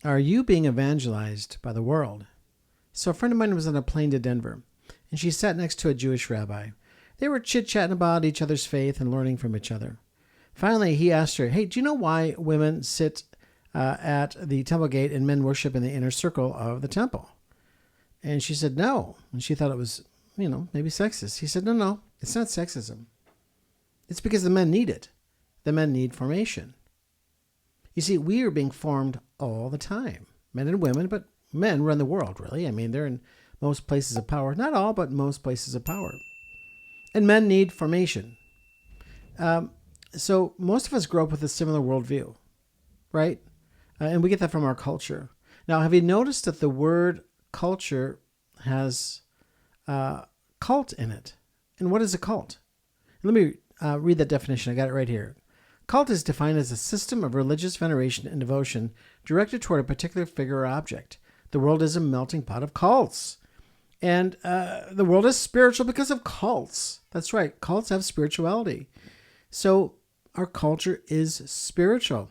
Are you being evangelized by the world? So a friend of mine was on a plane to Denver, and she sat next to a Jewish rabbi. They were chit-chatting about each other's faith and learning from each other. Finally, he asked her, hey, do you know why women sit at the temple gate and men worship in the inner circle of the temple? And she said, no. And she thought it was, maybe sexist. He said, no, it's not sexism. It's because the men need it. The men need formation. You see, we are being formed all the time, men and women, but men run the world, really. I mean, they're in most places of power. Not all, but most places of power. And men need formation. So most of us grow up with a similar worldview, right? And we get that from our culture. Now, have you noticed that the word culture has cult in it? And what is a cult? Let me read that definition. I got it right here. Cult is defined as a system of religious veneration and devotion directed toward a particular figure or object. The world is a melting pot of cults. And the world is spiritual because of cults. That's right. Cults have spirituality. So our culture is spiritual.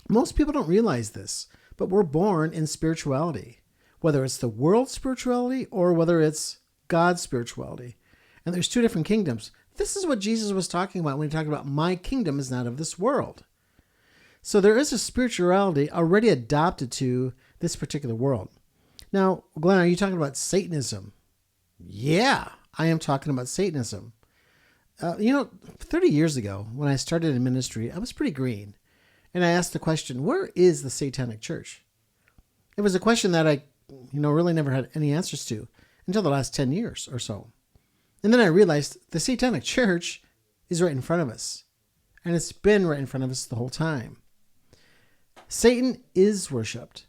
Most people don't realize this, but we're born in spirituality, whether it's the world's spirituality or whether it's God's spirituality. And there's two different kingdoms. This is what Jesus was talking about when he talked about my kingdom is not of this world. So there is a spirituality already adopted to this particular world. Now, Glen, are you talking about Satanism? Yeah, I am talking about Satanism. 30 years ago, when I started in ministry, I was pretty green. And I asked the question, where is the Satanic Church? It was a question that I, really never had any answers to until the last 10 years or so. And then I realized the Satanic Church is right in front of us. And it's been right in front of us the whole time. Satan is worshipped.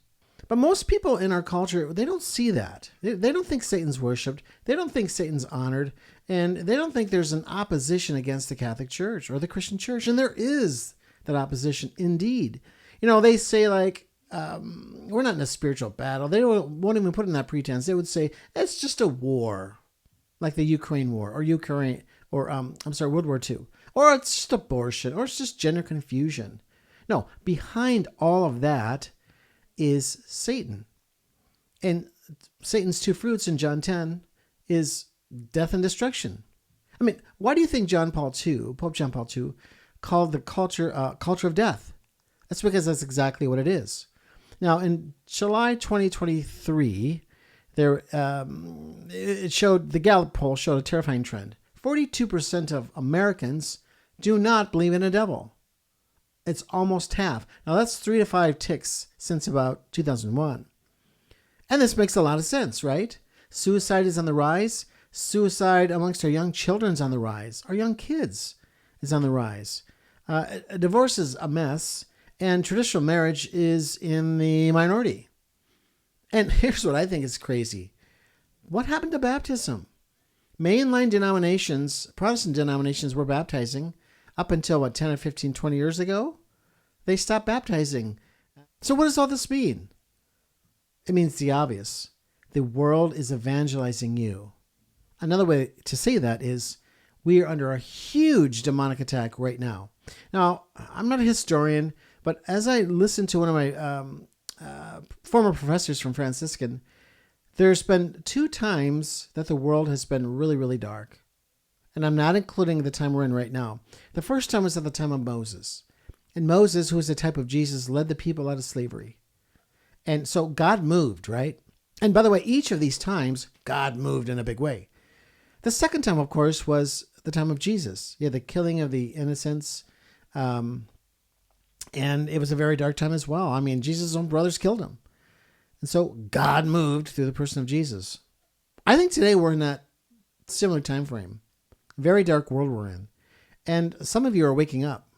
But most people in our culture, they don't see that. They don't think Satan's worshipped. They don't think Satan's honored. And they don't think there's an opposition against the Catholic Church or the Christian Church. And there is that opposition indeed. They say we're not in a spiritual battle. They won't even put in that pretense. They would say, it's just a war, like the Ukraine war or World War II. Or it's just abortion, or it's just gender confusion. No, behind all of that is Satan. And Satan's two fruits in John 10 is death and destruction. I mean, why do you think Pope John Paul II, called the culture of death? That's because that's exactly what it is. Now, in July 2023, the Gallup poll showed a terrifying trend. 42% of Americans do not believe in a devil. It's almost half. Now, that's 3 to 5 ticks since about 2001. And this makes a lot of sense, right? Suicide is on the rise. Suicide amongst our young children is on the rise. Our young kids is on the rise. Divorce is a mess. And traditional marriage is in the minority. And here's what I think is crazy. What happened to baptism? Mainline denominations, Protestant denominations were baptizing up until 10 or 15, 20 years ago. They stopped baptizing. So what does all this mean? It means the obvious. The world is evangelizing you. Another way to say that is we are under a huge demonic attack right now. Now, I'm not a historian, but as I listened to one of my former professors from Franciscan, there's been 2 times that the world has been really, really dark. And I'm not including the time we're in right now. The first time was at the time of Moses. And Moses, who was the type of Jesus, led the people out of slavery. And so God moved, right? And by the way, each of these times, God moved in a big way. The second time, of course, was the time of Jesus. Yeah, the killing of the innocents. And it was a very dark time as well. I mean, Jesus' own brothers killed him. And so God moved through the person of Jesus. I think today we're in that similar time frame. Very dark world we're in. And some of you are waking up.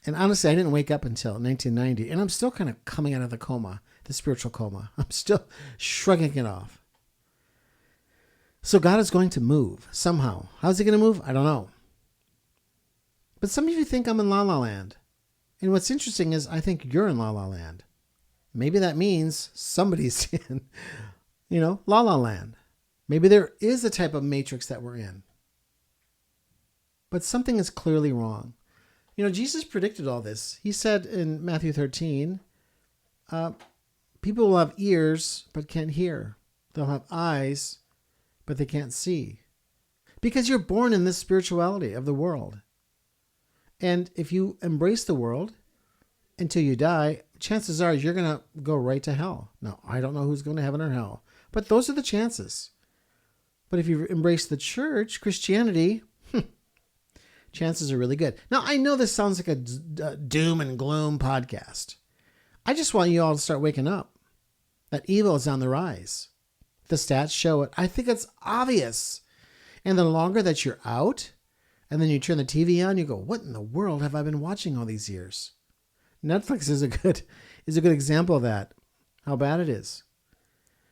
And honestly, I didn't wake up until 1990. And I'm still kind of coming out of the coma, the spiritual coma. I'm still shrugging it off. So God is going to move somehow. How's he going to move? I don't know. But some of you think I'm in La La Land. And what's interesting is I think you're in La La Land. Maybe that means somebody's in, La La Land. Maybe there is a type of matrix that we're in. But something is clearly wrong. Jesus predicted all this. He said in Matthew 13, People will have ears but can't hear. They'll have eyes but they can't see. Because you're born in this spirituality of the world. And if you embrace the world until you die, chances are you're going to go right to hell. Now, I don't know who's going to heaven or hell, but those are the chances. But if you embrace the church, Christianity, chances are really good. Now, I know this sounds like a doom and gloom podcast. I just want you all to start waking up that evil is on the rise. The stats show it. I think it's obvious. And the longer that you're out, and then you turn the TV on, you go, what in the world have I been watching all these years? Netflix is a good example of that, how bad it is.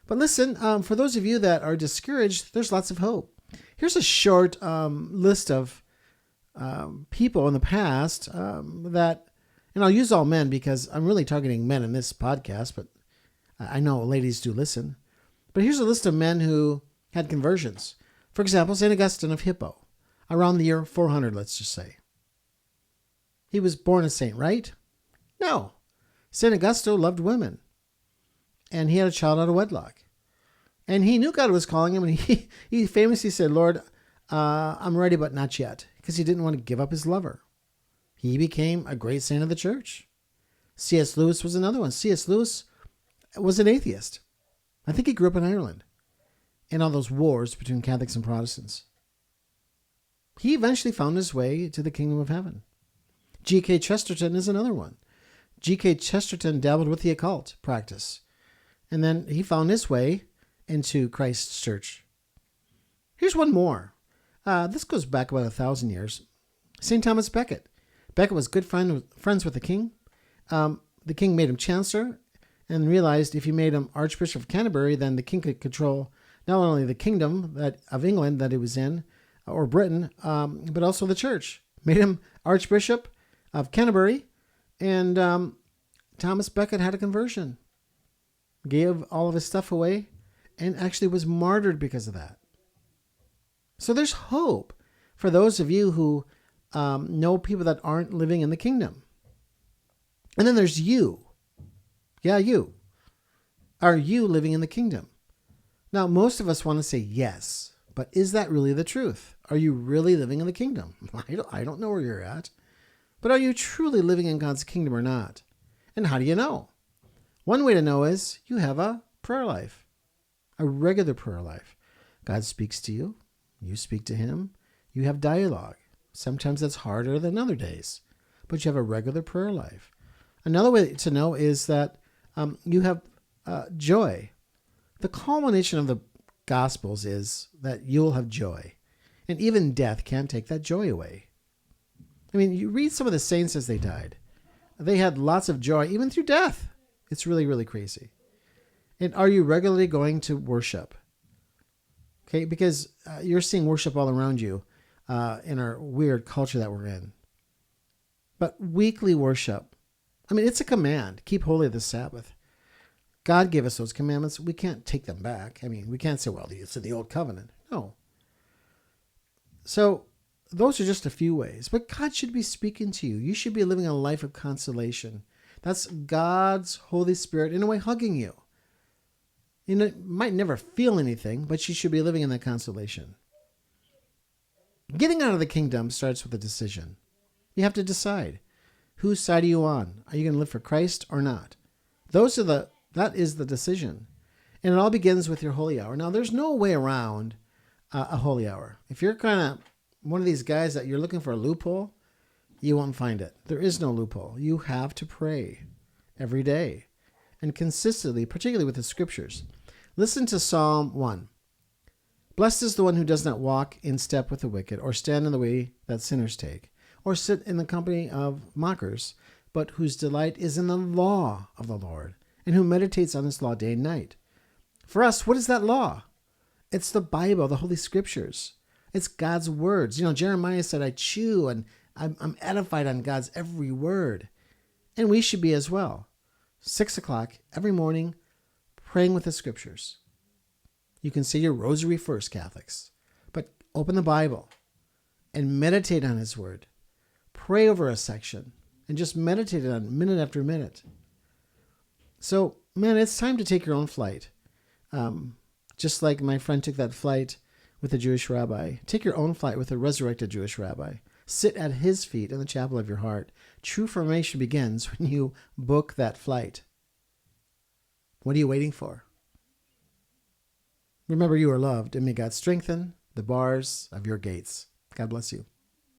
But listen, for those of you that are discouraged, there's lots of hope. Here's a short list of people in the past that, and I'll use all men because I'm really targeting men in this podcast, but I know ladies do listen. But here's a list of men who had conversions. For example, St. Augustine of Hippo, around the year 400, let's just say. He was born a saint, right? No. St. Augustine loved women. And he had a child out of wedlock. And he knew God was calling him. And he famously said, Lord, I'm ready, but not yet. Because he didn't want to give up his lover. He became a great saint of the church. C.S. Lewis was another one. C.S. Lewis was an atheist. I think he grew up in Ireland. In all those wars between Catholics and Protestants. He eventually found his way to the kingdom of heaven. G.K. Chesterton is another one. G.K. Chesterton dabbled with the occult practice. And then he found his way into Christ's church. Here's one more. This goes back about 1,000 years. St. Thomas Becket. Becket was good friends with the king. The king made him chancellor and realized if he made him Archbishop of Canterbury, then the king could control not only the kingdom of England that he was in, or Britain, but also the church. Made him Archbishop of Canterbury, and Thomas Becket had a conversion. Gave all of his stuff away, and actually was martyred because of that. So there's hope for those of you who know people that aren't living in the kingdom. And then there's you. Yeah, you. Are you living in the kingdom? Now, most of us want to say yes, but is that really the truth? Are you really living in the kingdom? I don't know where you're at, but are you truly living in God's kingdom or not? And how do you know? One way to know is you have a prayer life, a regular prayer life. God speaks to you. You speak to him. You have dialogue. Sometimes that's harder than other days, but you have a regular prayer life. Another way to know is that you have joy. The culmination of the Gospels is that you'll have joy. And even death can't take that joy away. I mean, you read some of the saints as they died. They had lots of joy, even through death. It's really, really crazy. And are you regularly going to worship? Okay, because you're seeing worship all around you in our weird culture that we're in. But weekly worship, I mean, it's a command. Keep holy the Sabbath. God gave us those commandments. We can't take them back. I mean, we can't say, well, it's in the old covenant. No. So those are just a few ways. But God should be speaking to you. You should be living a life of consolation. That's God's Holy Spirit, in a way, hugging you. You might never feel anything, but you should be living in that consolation. Getting out of the kingdom starts with a decision. You have to decide. Whose side are you on? Are you going to live for Christ or not? That is the decision. And it all begins with your holy hour. Now, there's no way around a holy hour. If you're kind of one of these guys that you're looking for a loophole, you won't find it. There is no loophole. You have to pray every day and consistently, particularly with the scriptures. Listen to Psalm 1. Blessed is the one who does not walk in step with the wicked, or stand in the way that sinners take, or sit in the company of mockers, but whose delight is in the law of the Lord, and who meditates on his law day and night. For us, what is that law? It's the Bible, the Holy Scriptures. It's God's words. Jeremiah said, I chew and I'm edified on God's every word. And we should be as well. 6 o'clock every morning, praying with the Scriptures. You can say your rosary first, Catholics, but open the Bible and meditate on his word. Pray over a section and just meditate on it minute after minute. So, man, it's time to take your own flight. Just like my friend took that flight with a Jewish rabbi. Take your own flight with a resurrected Jewish rabbi. Sit at his feet in the chapel of your heart. True formation begins when you book that flight. What are you waiting for? Remember, you are loved, and may God strengthen the bars of your gates. God bless you.